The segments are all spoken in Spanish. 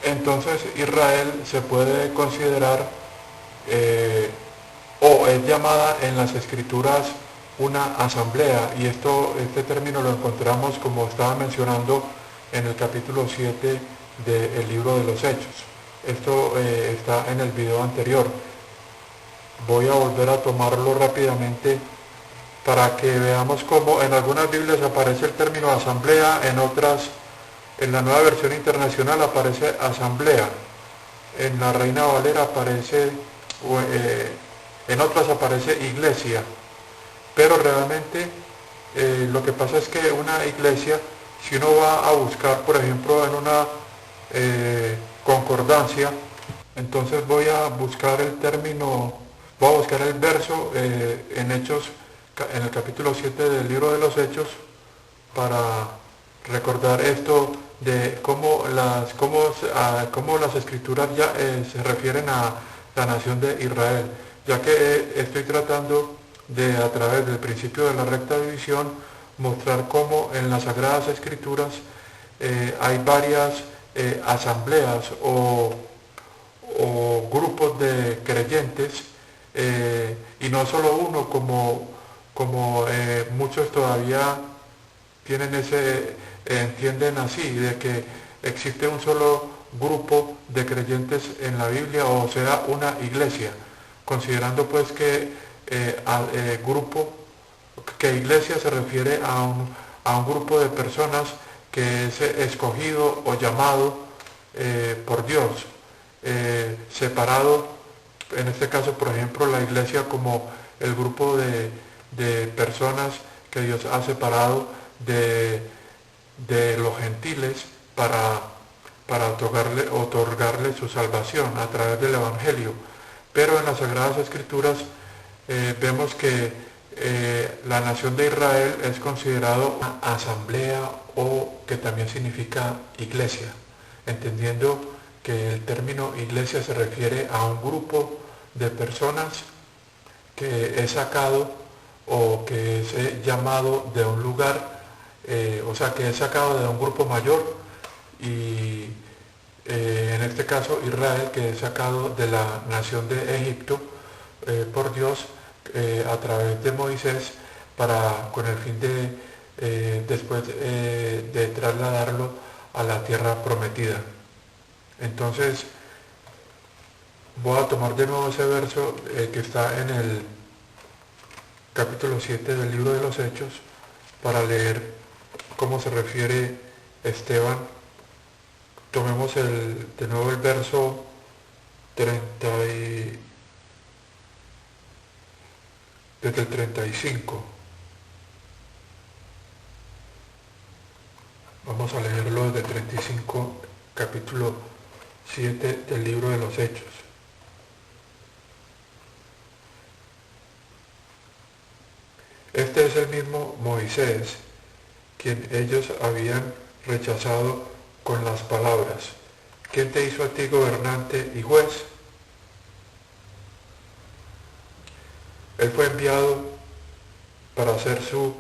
Entonces Israel se puede considerar o es llamada en las escrituras una asamblea, y este término lo encontramos, como estaba mencionando, en el capítulo 7 del libro de los Hechos. Esto está en el video anterior. Voy a volver a tomarlo rápidamente para que veamos cómo en algunas Biblias aparece el término asamblea, en otras, en la Nueva Versión Internacional aparece asamblea, en la Reina Valera aparece, en otras aparece iglesia, pero realmente lo que pasa es que una iglesia, si uno va a buscar, por ejemplo, en una concordancia, entonces voy a buscar el término, voy a buscar el verso en Hechos, en el capítulo 7 del libro de los Hechos, para recordar esto de cómo las escrituras ya se refieren a la nación de Israel, ya que estoy tratando de, a través del principio de la recta división, mostrar cómo en las Sagradas Escrituras hay varias asambleas o grupos de creyentes, y no solo uno, como muchos todavía tienen entienden así, de que existe un solo grupo de creyentes en la Biblia, o sea, una iglesia, considerando pues que grupo, que iglesia se refiere a un grupo de personas que es escogido o llamado por Dios, separado, en este caso por ejemplo la iglesia como el grupo de personas que Dios ha separado de los gentiles para otorgarle su salvación a través del Evangelio. Pero en las Sagradas Escrituras vemos que la nación de Israel es considerado una asamblea, o que también significa iglesia, entendiendo que el término iglesia se refiere a un grupo de personas que es sacado o que es llamado de un lugar, o sea, que es sacado de un grupo mayor, y en este caso Israel, que es sacado de la nación de Egipto por Dios a través de Moisés, con el fin de después de trasladarlo a la tierra prometida. Entonces voy a tomar de nuevo ese verso que está en el capítulo 7 del libro de los Hechos, para leer cómo se refiere Esteban. Tomemos de nuevo el verso 30 desde el 35. Vamos a leerlo desde el 35, capítulo 7 del libro de los Hechos. Este es el mismo Moisés, quien ellos habían rechazado con las palabras: ¿quién te hizo a ti gobernante y juez? Él fue enviado para ser su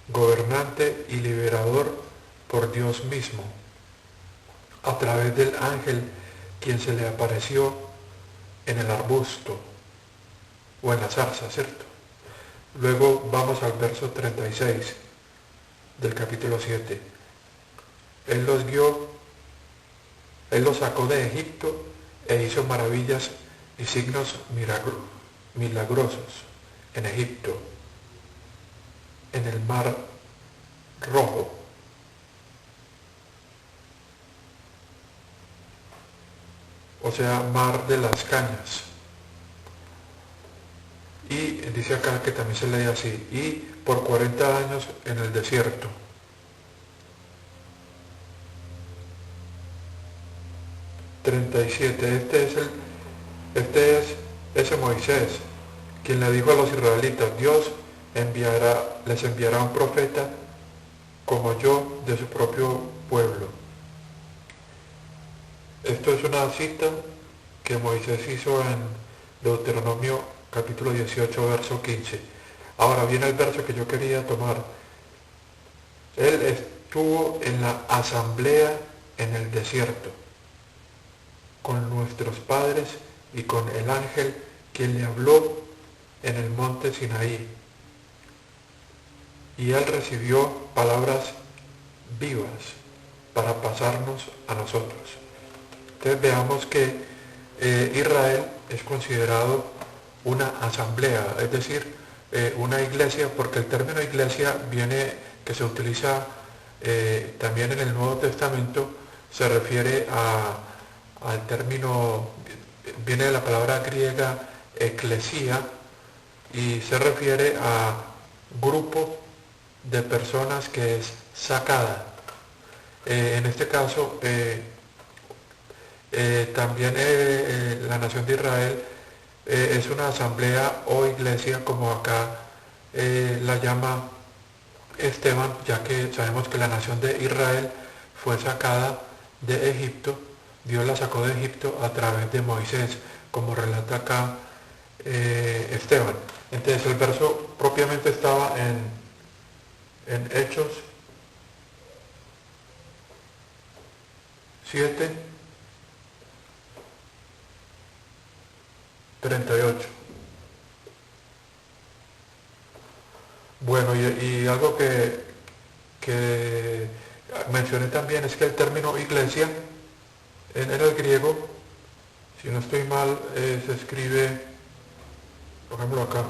gobernante y liberador por Dios mismo, a través del ángel quien se le apareció en el arbusto o en la zarza, ¿cierto? Luego vamos al verso 36 del capítulo 7. Él los guió, Él los sacó de Egipto e hizo maravillas y signos milagrosos en Egipto, en el mar Rojo, o sea, mar de las cañas. Y dice acá que también se lee así: y por 40 años en el desierto. 37. Este es ese Moisés, quien le dijo a los israelitas: Dios les enviará un profeta como yo de su propio pueblo. Esto es una cita que Moisés hizo en Deuteronomio capítulo 18, verso 15. Ahora viene el verso que yo quería tomar. Él estuvo en la asamblea en el desierto. con nuestros padres y con el ángel que le habló en el monte Sinaí. Y él recibió palabras vivas para pasarnos a nosotros. Entonces veamos que Israel es considerado una asamblea, es decir, una iglesia, porque el término iglesia viene, que se utiliza también en el Nuevo Testamento, se refiere al término, viene de la palabra griega eclesia, y se refiere a grupo de personas que es sacada. En este caso, también la nación de Israel es una asamblea o iglesia, como acá la llama Esteban, ya que sabemos que la nación de Israel fue sacada de Egipto. Dios la sacó de Egipto a través de Moisés, como relata acá Esteban. Entonces el verso propiamente estaba en Hechos 7:38. Bueno, y algo que mencioné también es que el término iglesia en el griego, si no estoy mal, se escribe, por ejemplo acá,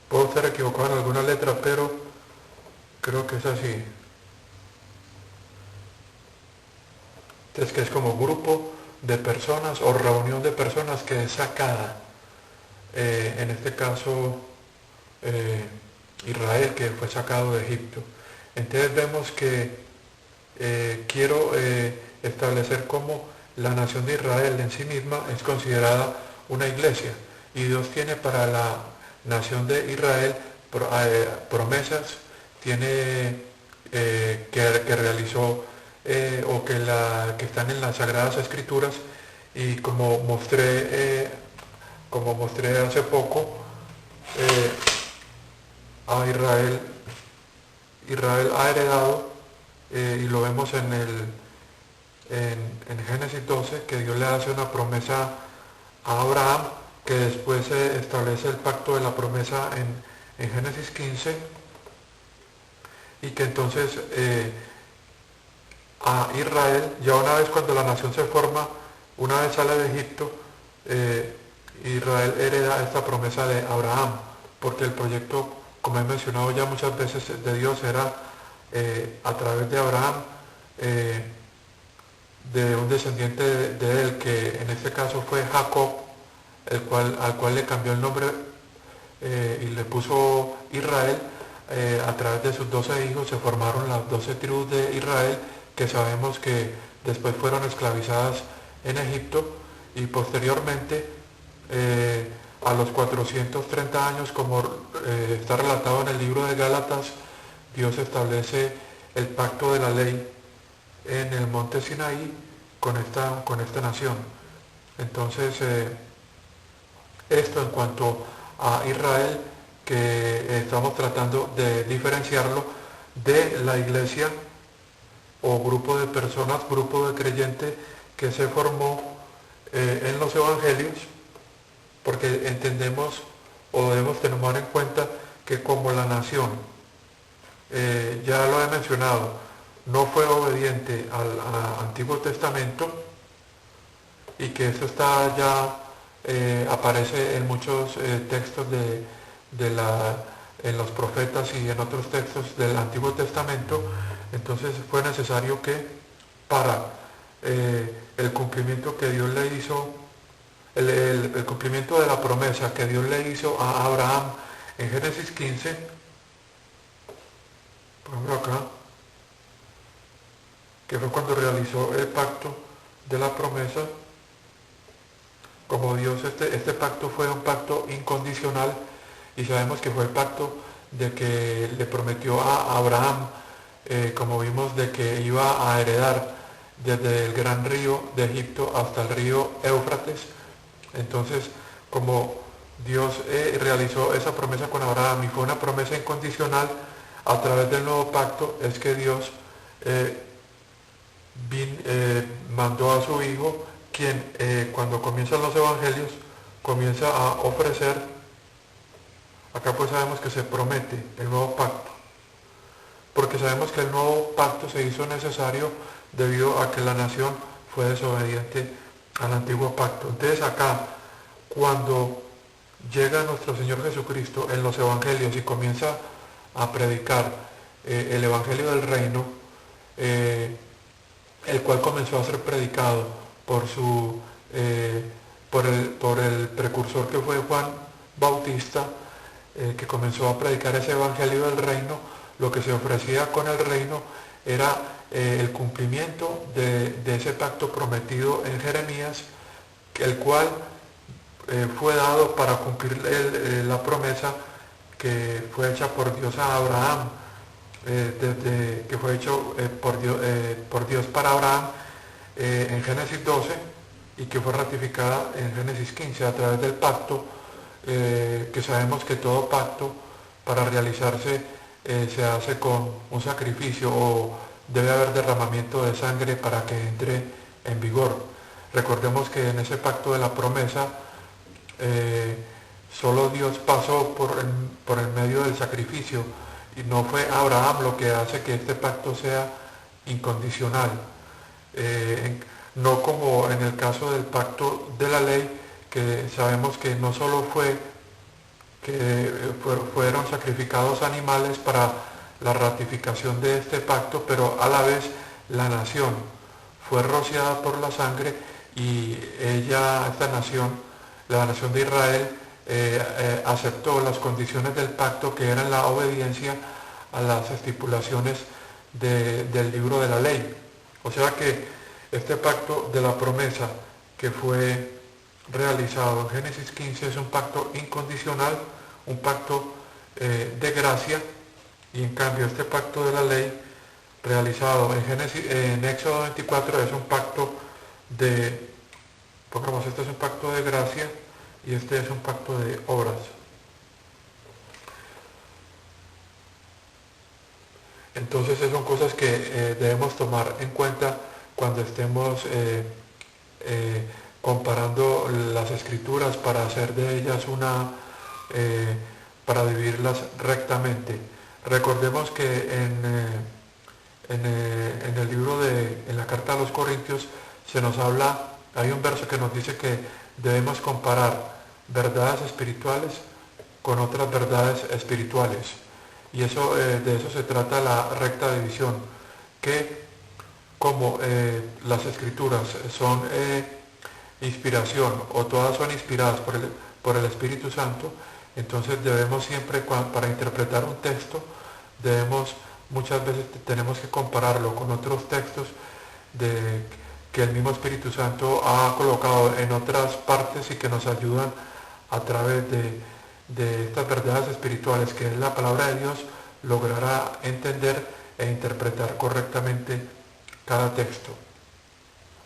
puedo estar equivocado en alguna letra, pero creo que es así. Entonces, que es como grupo de personas o reunión de personas que es sacada. En este caso, Israel, que fue sacado de Egipto. Entonces vemos que quiero establecer cómo la nación de Israel en sí misma es considerada una iglesia. Y Dios tiene para la nación de Israel promesas, tiene que realizó o que están en las Sagradas Escrituras, y como mostré hace poco, a Israel ha heredado, y lo vemos en Génesis 12, que Dios le hace una promesa a Abraham, que después se establece el pacto de la promesa en Génesis 15, y que entonces a Israel, ya una vez cuando la nación se forma, una vez sale de Egipto, Israel hereda esta promesa de Abraham, porque el proyecto, como he mencionado ya muchas veces, de Dios era a través de Abraham, de un descendiente de él, que en este caso fue Jacob, al cual le cambió el nombre y le puso Israel. A través de sus 12 hijos se formaron las 12 tribus de Israel, que sabemos que después fueron esclavizadas en Egipto, y posteriormente a los 430 años, como está relatado en el libro de Gálatas, Dios establece el pacto de la ley en el monte Sinaí con esta nación. Entonces, esto en cuanto a Israel, que estamos tratando de diferenciarlo de la iglesia o grupo de personas, grupo de creyentes que se formó en los evangelios, porque entendemos o debemos tener en cuenta que como la nación, ya lo he mencionado, no fue obediente al Antiguo Testamento, y que esto está ya, aparece en muchos textos en los profetas y en otros textos del Antiguo Testamento. Entonces fue necesario que para el cumplimiento que Dios le hizo, el cumplimiento de la promesa que Dios le hizo a Abraham en Génesis 15, por ejemplo acá, que fue cuando realizó el pacto de la promesa, como Dios, este pacto fue un pacto incondicional, y sabemos que fue el pacto de que le prometió a Abraham, como vimos, de que iba a heredar desde el gran río de Egipto hasta el río Éufrates. Entonces, como Dios realizó esa promesa con Abraham y fue una promesa incondicional. A través del nuevo pacto es que Dios mandó a su Hijo, quien cuando comienzan los evangelios comienza a ofrecer. Acá pues sabemos que se promete el nuevo pacto, porque sabemos que el nuevo pacto se hizo necesario debido a que la nación fue desobediente al antiguo pacto. Entonces acá, cuando llega nuestro Señor Jesucristo en los evangelios y comienza a predicar el evangelio del reino, el cual comenzó a ser predicado por por el precursor que fue Juan Bautista, que comenzó a predicar ese evangelio del reino. Lo que se ofrecía con el reino era el cumplimiento de ese pacto prometido en Jeremías, el cual fue dado para cumplir la promesa que fue hecha por Dios a Abraham, que fue hecho por Dios para Abraham en Génesis 12 y que fue ratificada en Génesis 15 a través del pacto, que sabemos que todo pacto para realizarse se hace con un sacrificio o debe haber derramamiento de sangre para que entre en vigor. Recordemos que en ese pacto de la promesa solo Dios pasó por el medio del sacrificio y no fue Abraham lo que hace que este pacto sea incondicional. No como en el caso del pacto de la ley, que sabemos que no solo fueron sacrificados animales para la ratificación de este pacto, pero a la vez la nación fue rociada por la sangre y esta nación, la nación de Israel, aceptó las condiciones del pacto, que eran la obediencia a las estipulaciones del libro de la ley. O sea que este pacto de la promesa que fue realizado en Génesis 15 es un pacto incondicional, un pacto de gracia, y en cambio este pacto de la ley realizado en Éxodo 24 es un pacto este es un pacto de gracia y este es un pacto de obras. Entonces son cosas que debemos tomar en cuenta cuando estemos comparando las escrituras para hacer de ellas para vivirlas rectamente. Recordemos que en el libro en la carta a los Corintios se nos habla, hay un verso que nos dice que debemos comparar verdades espirituales con otras verdades espirituales. Y eso, de eso se trata la recta división, que como las escrituras son inspiración, o todas son inspiradas por el Espíritu Santo, entonces debemos siempre, para interpretar un texto, muchas veces tenemos que compararlo con otros textos que el mismo Espíritu Santo ha colocado en otras partes y que nos ayudan a través de estas verdades espirituales, que es la palabra de Dios, logrará entender e interpretar correctamente cada texto.